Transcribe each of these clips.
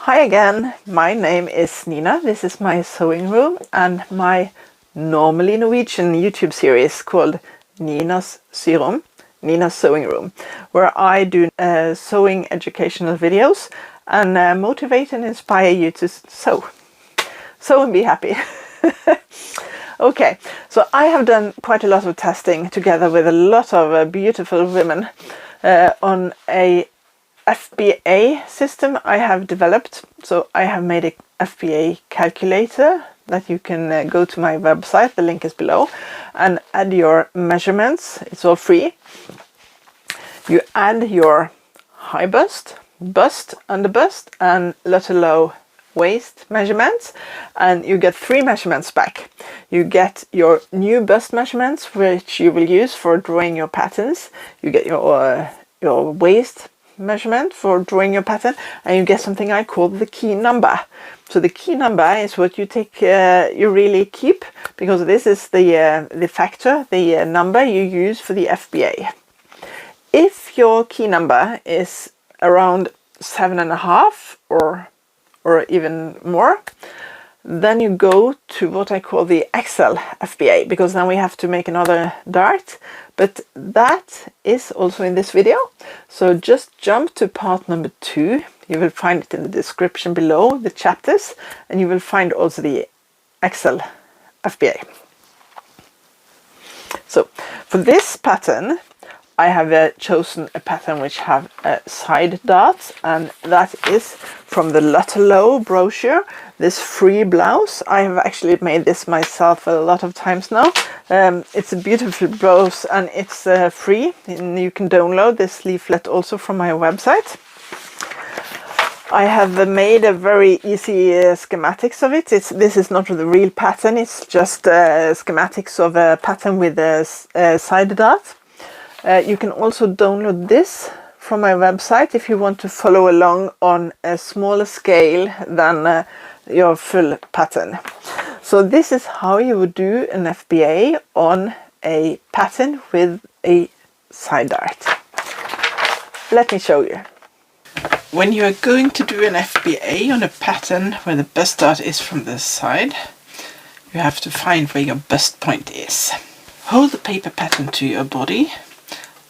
Hi again, my name is Nina. This is my sewing room and my normally Norwegian YouTube series called Nina's Syrom, Nina's Sewing Room, where I do sewing educational videos and motivate and inspire you to sew and be happy. Okay, so I have done quite a lot of testing together with a lot of beautiful women on a FBA system I have developed. So I have made a FBA calculator that you can go to my website, the link is below, and add your measurements. It's all free. You add your high bust, under bust, and Lutterloh waist measurements, and you get 3 measurements back. You get your new bust measurements, which you will use for drawing your patterns. You get your waist measurement for drawing your pattern, and you get something I call the key number. So the key number is what you take, you really keep, because this is the factor, the number you use for the FBA. If your key number is around 7.5 or even more, then you go to what I call the XL FBA, because then we have to make another dart, but that is also in this video. So just jump to part number 2. You will find it in the description below, the chapters, and you will find also the XL FBA. So for this pattern, I have chosen a pattern which have side darts, and that is from the Lutterloh brochure, this free blouse. I have actually made this myself a lot of times now. It's a beautiful blouse and it's free, and you can download this leaflet also from my website. I have made a very easy schematics of it. This is not the real pattern, it's just schematics of a pattern with a side dart. You can also download this from my website if you want to follow along on a smaller scale than your full pattern. So this is how you would do an FBA on a pattern with a side dart. Let me show you. When you are going to do an FBA on a pattern where the bust dart is from the side, you have to find where your bust point is. Hold the paper pattern to your body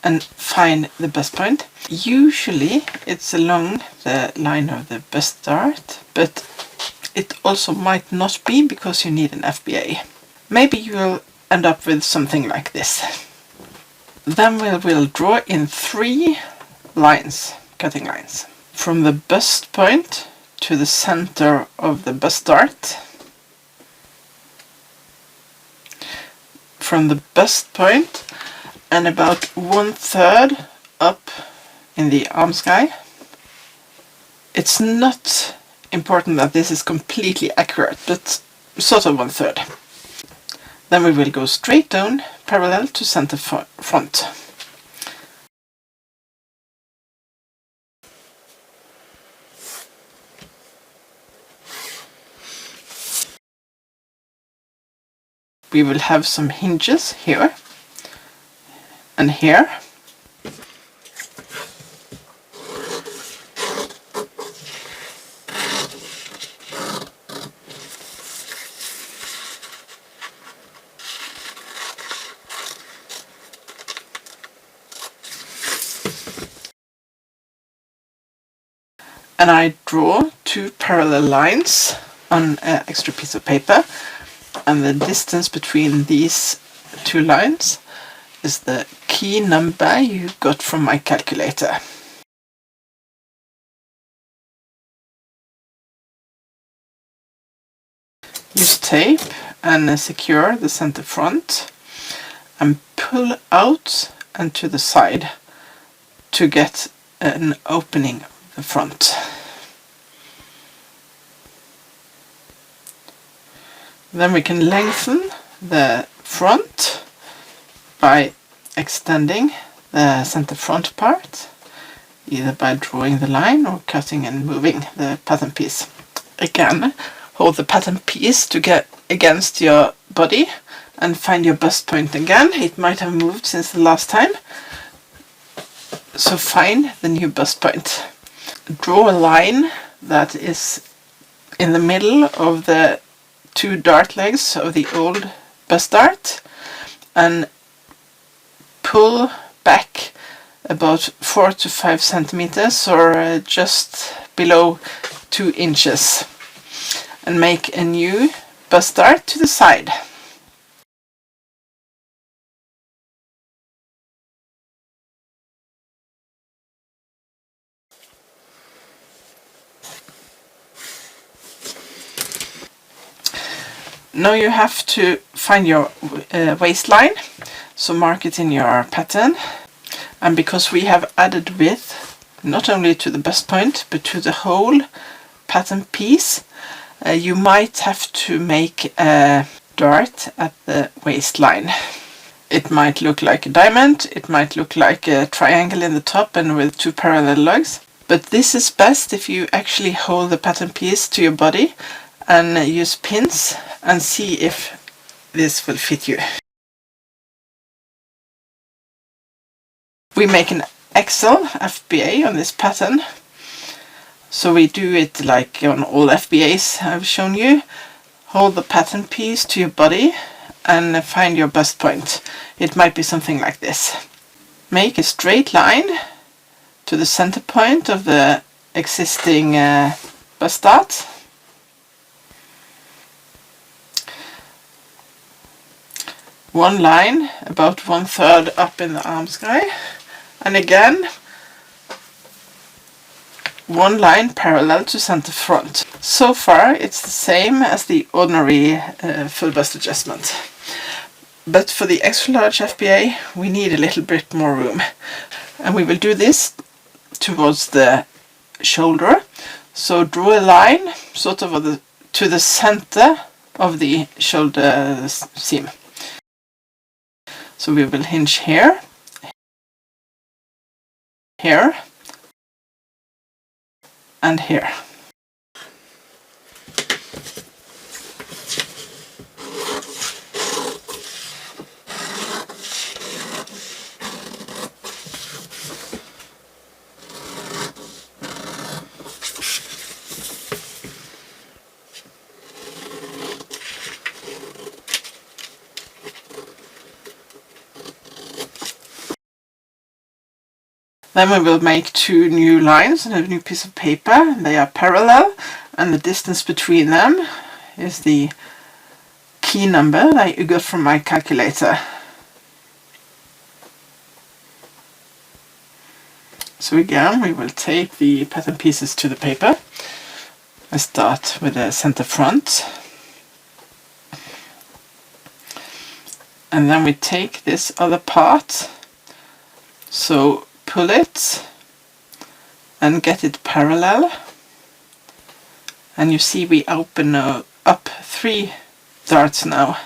and find the bust point. Usually it's along the line of the bust dart, but it also might not be, because you need an FBA. Maybe you will end up with something like this. Then we'll draw in 3 lines, cutting lines, from the bust point to the center of the bust dart, from the bust point and about 1/3 up in the arm sky. It's not important that this is completely accurate, but sort of 1/3. Then we will go straight down parallel to center front. We will have some hinges here and here. And I draw 2 parallel lines on an extra piece of paper, and the distance between these 2 lines is the key number you got from my calculator. Use tape and secure the center front and pull out and to the side to get an opening of the front. Then we can lengthen the front by extending the center front part, either by drawing the line or cutting and moving the pattern piece. Again, hold the pattern piece to get against your body and find your bust point again. It might have moved since the last time, so find the new bust point. Draw a line that is in the middle of the two dart legs of the old bust dart, and pull back about 4 to 5 centimeters, or just below 2 inches, and make a new bust dart to the side. Now you have to find your waistline, so mark it in your pattern. And because we have added width not only to the bust point but to the whole pattern piece, you might have to make a dart at the waistline. It might look like a diamond, it might look like a triangle in the top and with 2 parallel legs, but this is best if you actually hold the pattern piece to your body and use pins and see if this will fit you. We make an XL FBA on this pattern, so we do it like on all FBAs I've shown you. Hold the pattern piece to your body and find your bust point. It might be something like this. Make a straight line to the center point of the existing bust dart. One line about 1/3 up in the arm sky, and again one line parallel to center front. So far it's the same as the ordinary full bust adjustment, but for the extra large FBA we need a little bit more room, and we will do this towards the shoulder. So draw a line sort of to the center of the shoulder seam. So we will hinge here, here, and here. Then we will make 2 new lines on a new piece of paper. They are parallel, and the distance between them is the key number that I got from my calculator. So again, we will take the pattern pieces to the paper. I start with the center front, and then we take this other part, so pull it and get it parallel, and you see we open up 3 darts now.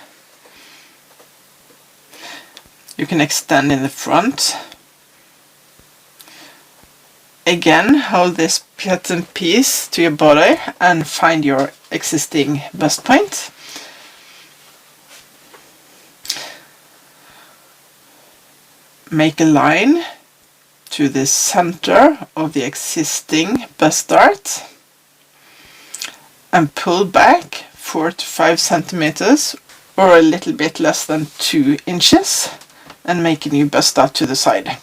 You can extend in the front. Again, hold this pattern piece to your body and find your existing bust point. Make a line to the center of the existing bust dart and pull back 4 to 5 centimeters, or a little bit less than 2 inches, and make a new bust dart to the side.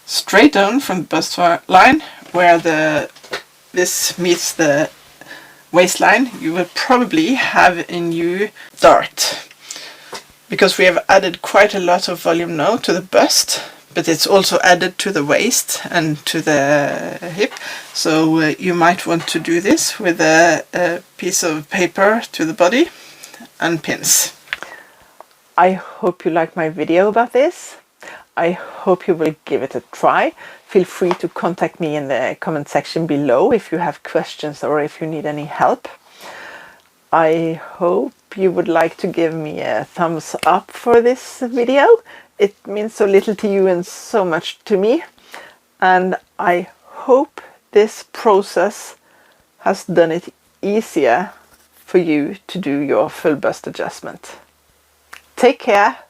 Straight down from the bust line where this meets the waistline, you will probably have a new dart, because we have added quite a lot of volume now to the bust, but it's also added to the waist and to the hip. So you might want to do this with a piece of paper to the body and pins. I hope you like my video about this. I hope you will give it a try. Feel free to contact me in the comment section below if you have questions or if you need any help. I hope you would like to give me a thumbs up for this video. It means so little to you and so much to me. And I hope this process has done it easier for you to do your full bust adjustment. Take care.